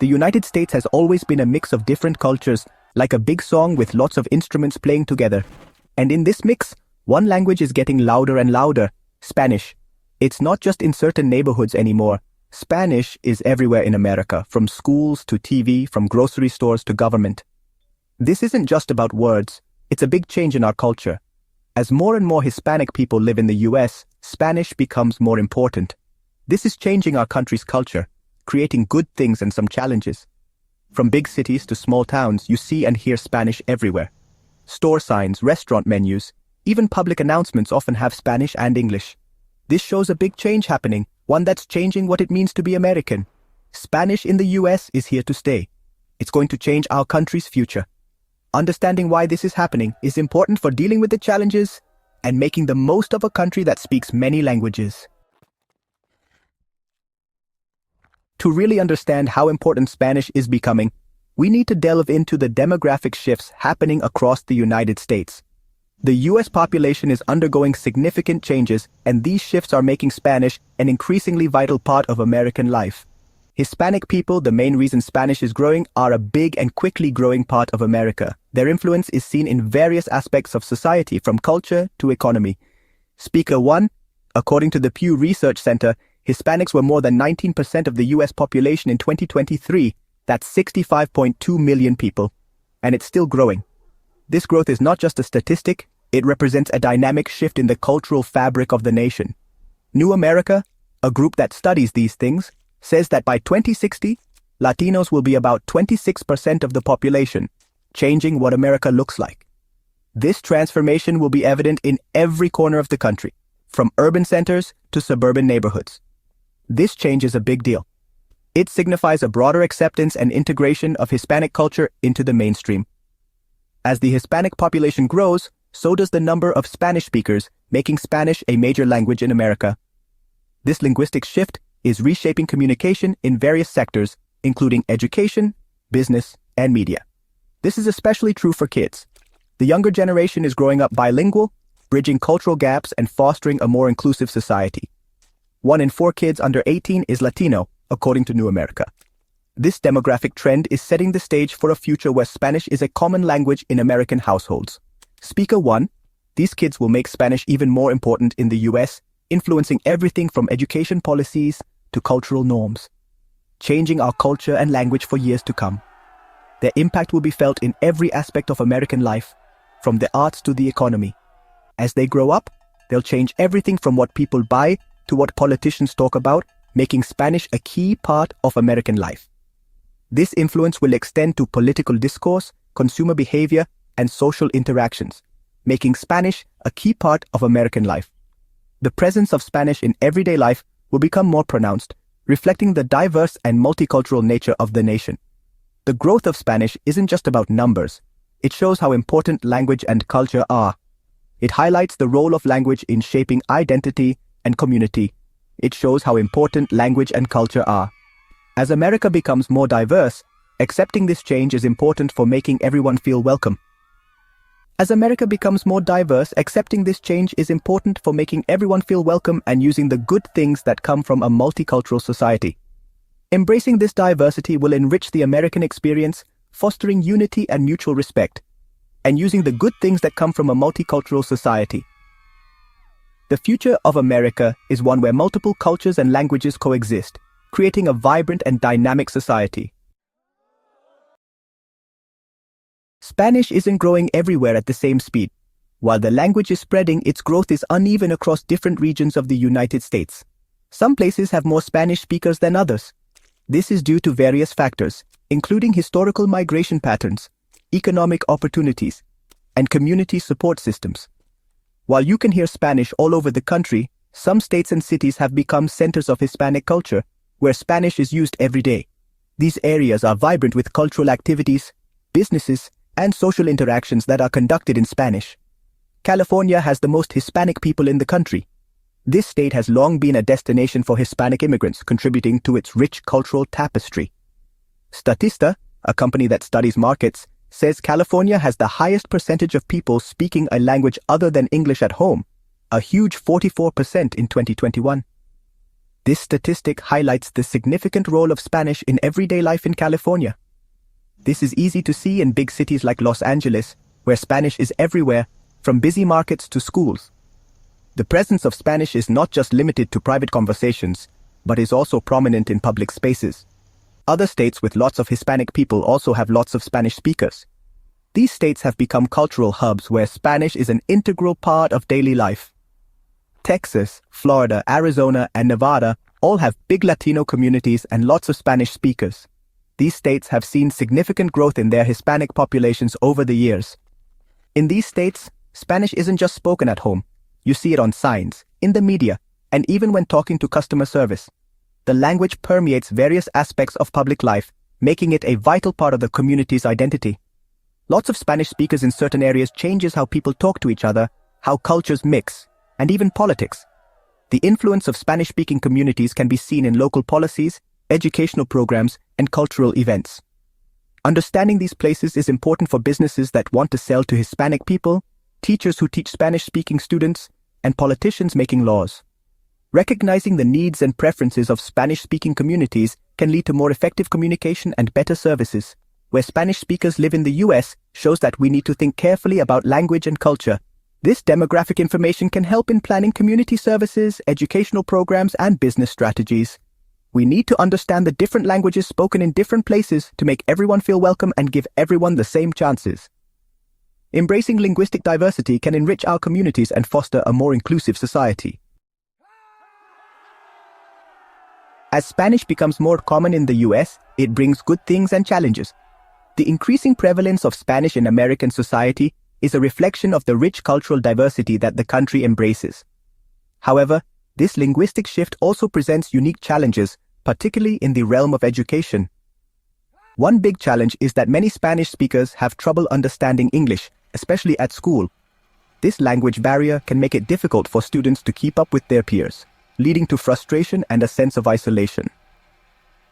The United States has always been a mix of different cultures, like a big song with lots of instruments playing together. And in this mix, one language is getting louder and louder: Spanish. It's not just in certain neighborhoods anymore. Spanish is everywhere in America, from schools to TV, from grocery stores to government. This isn't just about words, it's a big change in our culture. As more and more Hispanic people live in the US, Spanish becomes more important. This is changing our country's culture, creating good things and some challenges. From big cities to small towns, you see and hear Spanish everywhere. Store signs, restaurant menus, even public announcements often have Spanish and English. This shows a big change happening, one that's changing what it means to be American. Spanish in the US is here to stay. It's going to change our country's future. Understanding why this is happening is important for dealing with the challenges and making the most of a country that speaks many languages. To really understand how important Spanish is becoming, we need to delve into the demographic shifts happening across the United States. The US population is undergoing significant changes, and these shifts are making Spanish an increasingly vital part of American life. Hispanic people, the main reason Spanish is growing, are a big and quickly growing part of America. Their influence is seen in various aspects of society, from culture to economy. Speaker 1, according to the Pew Research Center, Hispanics were more than 19% of the US population in 2023. That's 65.2 million people. And it's still growing. This growth is not just a statistic, it represents a dynamic shift in the cultural fabric of the nation. New America, a group that studies these things, says that by 2060, Latinos will be about 26% of the population, changing what America looks like. This transformation will be evident in every corner of the country, from urban centers to suburban neighborhoods. This change is a big deal. It signifies a broader acceptance and integration of Hispanic culture into the mainstream. As the Hispanic population grows, so does the number of Spanish speakers, making Spanish a major language in America. This linguistic shift is reshaping communication in various sectors, including education, business, and media. This is especially true for kids. The younger generation is growing up bilingual, bridging cultural gaps and fostering a more inclusive society. 1 in 4 kids under 18 is Latino, according to New America. This demographic trend is setting the stage for a future where Spanish is a common language in American households. Speaker 1, these kids will make Spanish even more important in the US, influencing everything from education policies to cultural norms, changing our culture and language for years to come. Their impact will be felt in every aspect of American life, from the arts to the economy. As they grow up, they'll change everything from what people buy to what politicians talk about, making Spanish a key part of American life. This influence will extend to political discourse, consumer behavior, and social interactions, making Spanish a key part of American life. The presence of Spanish in everyday life will become more pronounced, reflecting the diverse and multicultural nature of the nation. The growth of Spanish isn't just about numbers. It shows how important language and culture are. It highlights the role of language in shaping identity and community. It shows how important language and culture are. As America becomes more diverse, accepting this change is important for making everyone feel welcome. As America becomes more diverse, accepting this change is important for making everyone feel welcome and using the good things that come from a multicultural society. Embracing this diversity will enrich the American experience, fostering unity and mutual respect, and using the good things that come from a multicultural society. The future of America is one where multiple cultures and languages coexist, creating a vibrant and dynamic society. Spanish isn't growing everywhere at the same speed. While the language is spreading, its growth is uneven across different regions of the United States. Some places have more Spanish speakers than others. This is due to various factors, including historical migration patterns, economic opportunities, and community support systems. While you can hear Spanish all over the country, some states and cities have become centers of Hispanic culture, where Spanish is used every day. These areas are vibrant with cultural activities, businesses, and social interactions that are conducted in Spanish. California has the most Hispanic people in the country. This state has long been a destination for Hispanic immigrants, contributing to its rich cultural tapestry. Statista, a company that studies markets, says California has the highest percentage of people speaking a language other than English at home, a huge 44% in 2021. This statistic highlights the significant role of Spanish in everyday life in California. This is easy to see in big cities like Los Angeles, where Spanish is everywhere, from busy markets to schools. The presence of Spanish is not just limited to private conversations, but is also prominent in public spaces. Other states with lots of Hispanic people also have lots of Spanish speakers. These states have become cultural hubs where Spanish is an integral part of daily life. Texas, Florida, Arizona, and Nevada all have big Latino communities and lots of Spanish speakers. These states have seen significant growth in their Hispanic populations over the years. In these states, Spanish isn't just spoken at home. You see it on signs, in the media, and even when talking to customer service. The language permeates various aspects of public life, making it a vital part of the community's identity. Lots of Spanish speakers in certain areas changes how people talk to each other, how cultures mix, and even politics. The influence of Spanish-speaking communities can be seen in local policies, educational programs, and cultural events. Understanding these places is important for businesses that want to sell to Hispanic people, teachers who teach Spanish-speaking students, and politicians making laws. Recognizing the needs and preferences of Spanish-speaking communities can lead to more effective communication and better services. Where Spanish speakers live in the US shows that we need to think carefully about language and culture. This demographic information can help in planning community services, educational programs, and business strategies. We need to understand the different languages spoken in different places to make everyone feel welcome and give everyone the same chances. Embracing linguistic diversity can enrich our communities and foster a more inclusive society. As Spanish becomes more common in the US, it brings good things and challenges. The increasing prevalence of Spanish in American society is a reflection of the rich cultural diversity that the country embraces. However, this linguistic shift also presents unique challenges, particularly in the realm of education. One big challenge is that many Spanish speakers have trouble understanding English, especially at school. This language barrier can make it difficult for students to keep up with their peers, leading to frustration and a sense of isolation.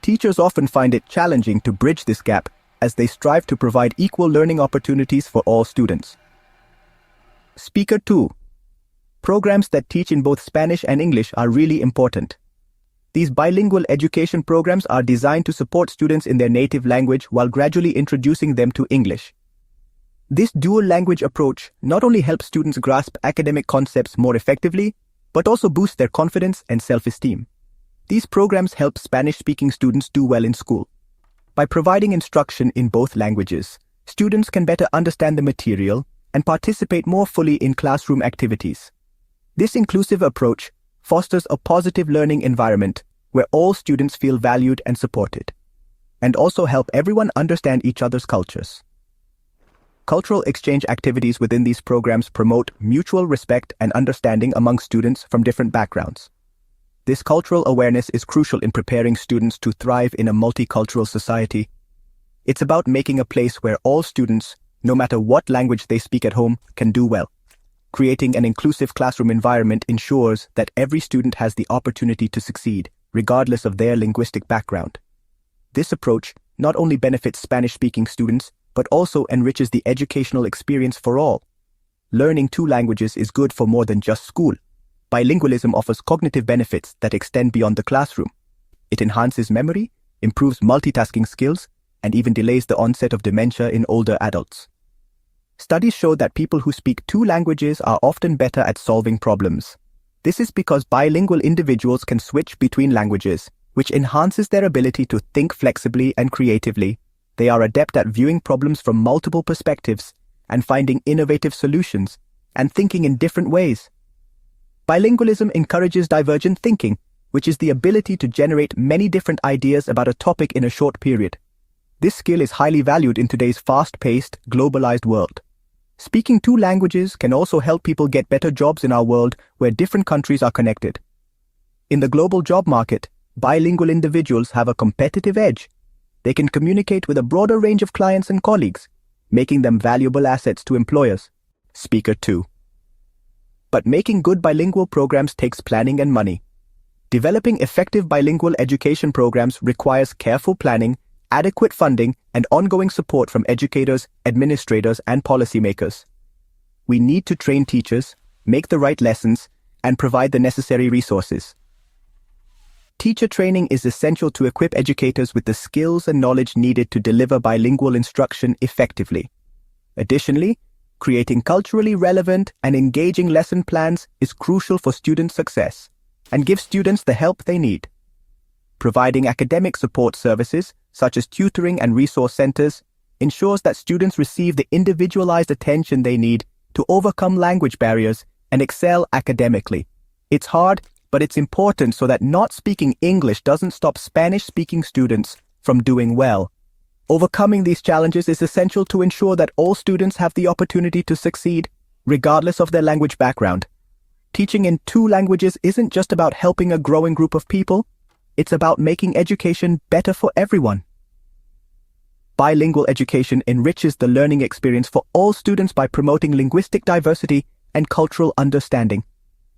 Teachers often find it challenging to bridge this gap as they strive to provide equal learning opportunities for all students. Speaker 2. Programs that teach in both Spanish and English are really important. These bilingual education programs are designed to support students in their native language while gradually introducing them to English. This dual language approach not only helps students grasp academic concepts more effectively, but also boosts their confidence and self-esteem. These programs help Spanish-speaking students do well in school. By providing instruction in both languages, students can better understand the material and participate more fully in classroom activities. This inclusive approach fosters a positive learning environment where all students feel valued and supported, and also help everyone understand each other's cultures. Cultural exchange activities within these programs promote mutual respect and understanding among students from different backgrounds. This cultural awareness is crucial in preparing students to thrive in a multicultural society. It's about making a place where all students, no matter what language they speak at home, can do well. Creating an inclusive classroom environment ensures that every student has the opportunity to succeed, regardless of their linguistic background. This approach not only benefits Spanish-speaking students, but also enriches the educational experience for all. Learning two languages is good for more than just school. Bilingualism offers cognitive benefits that extend beyond the classroom. It enhances memory, improves multitasking skills, and even delays the onset of dementia in older adults. Studies show that people who speak two languages are often better at solving problems. This is because bilingual individuals can switch between languages, which enhances their ability to think flexibly and creatively. They are adept at viewing problems from multiple perspectives and finding innovative solutions and thinking in different ways. Bilingualism encourages divergent thinking, which is the ability to generate many different ideas about a topic in a short period. This skill is highly valued in today's fast-paced, globalized world. Speaking two languages can also help people get better jobs in our world where different countries are connected. In the global job market, bilingual individuals have a competitive edge. They can communicate with a broader range of clients and colleagues, making them valuable assets to employers. Speaker 2. But making good bilingual programs takes planning and money. Developing effective bilingual education programs requires careful planning, adequate funding, and ongoing support from educators, administrators, and policymakers. We need to train teachers, make the right lessons, and provide the necessary resources. Teacher training is essential to equip educators with the skills and knowledge needed to deliver bilingual instruction effectively. Additionally, creating culturally relevant and engaging lesson plans is crucial for student success and gives students the help they need. Providing academic support services, such as tutoring and resource centers, ensures that students receive the individualized attention they need to overcome language barriers and excel academically. It's hard, but it's important so that not speaking English doesn't stop Spanish-speaking students from doing well. Overcoming these challenges is essential to ensure that all students have the opportunity to succeed, regardless of their language background. Teaching in two languages isn't just about helping a growing group of people, it's about making education better for everyone. Bilingual education enriches the learning experience for all students by promoting linguistic diversity and cultural understanding.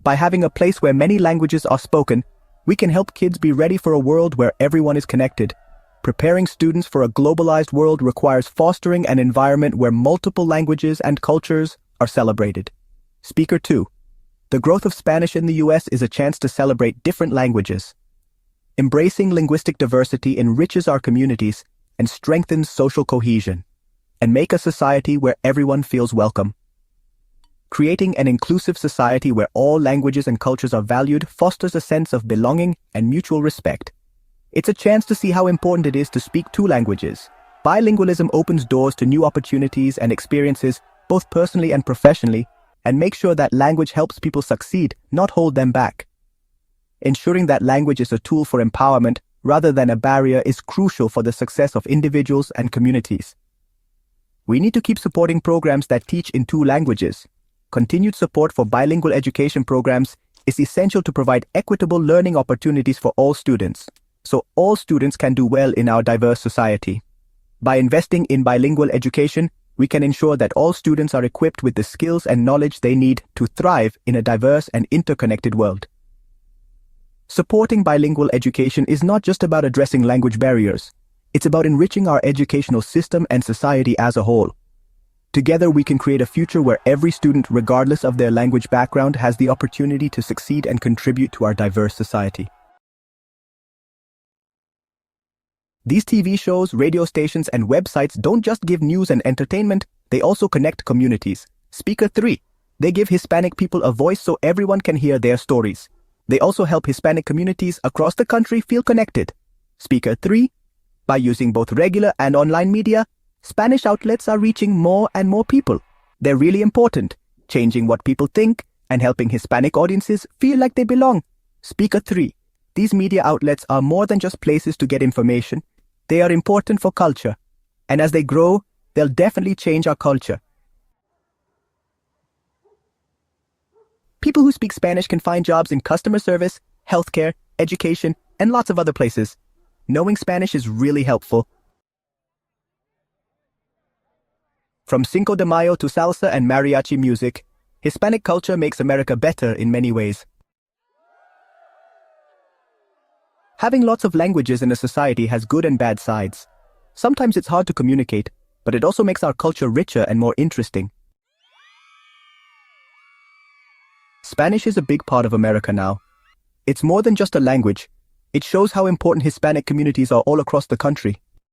By having a place where many languages are spoken, we can help kids be ready for a world where everyone is connected. Preparing students for a globalized world requires fostering an environment where multiple languages and cultures are celebrated. Speaker 2. The growth of Spanish in the US is a chance to celebrate different languages. Embracing linguistic diversity enriches our communities and strengthens social cohesion, and make a society where everyone feels welcome. Creating an inclusive society where all languages and cultures are valued fosters a sense of belonging and mutual respect. It's a chance to see how important it is to speak two languages. Bilingualism opens doors to new opportunities and experiences, both personally and professionally, and makes sure that language helps people succeed, not hold them back. Ensuring that language is a tool for empowerment rather than a barrier is crucial for the success of individuals and communities. We need to keep supporting programs that teach in two languages. Continued support for bilingual education programs is essential to provide equitable learning opportunities for all students, so all students can do well in our diverse society. By investing in bilingual education, we can ensure that all students are equipped with the skills and knowledge they need to thrive in a diverse and interconnected world. Supporting bilingual education is not just about addressing language barriers. It's about enriching our educational system and society as a whole. Together, we can create a future where every student, regardless of their language background, has the opportunity to succeed and contribute to our diverse society. These TV shows, radio stations, and websites don't just give news and entertainment, they also connect communities. Speaker 3. They give Hispanic people a voice so everyone can hear their stories. They also help Hispanic communities across the country feel connected. Speaker 3. By using both regular and online media, Spanish outlets are reaching more and more people. They're really important, changing what people think and helping Hispanic audiences feel like they belong. Speaker 3. These media outlets are more than just places to get information. They are important for culture. And as they grow, they'll definitely change our culture. People who speak Spanish can find jobs in customer service, healthcare, education, and lots of other places. Knowing Spanish is really helpful. From Cinco de Mayo to salsa and mariachi music, Hispanic culture makes America better in many ways. Having lots of languages in a society has good and bad sides. Sometimes it's hard to communicate, but it also makes our culture richer and more interesting. Spanish is a big part of America now. It's more than just a language. It shows how important Hispanic communities are all across the country.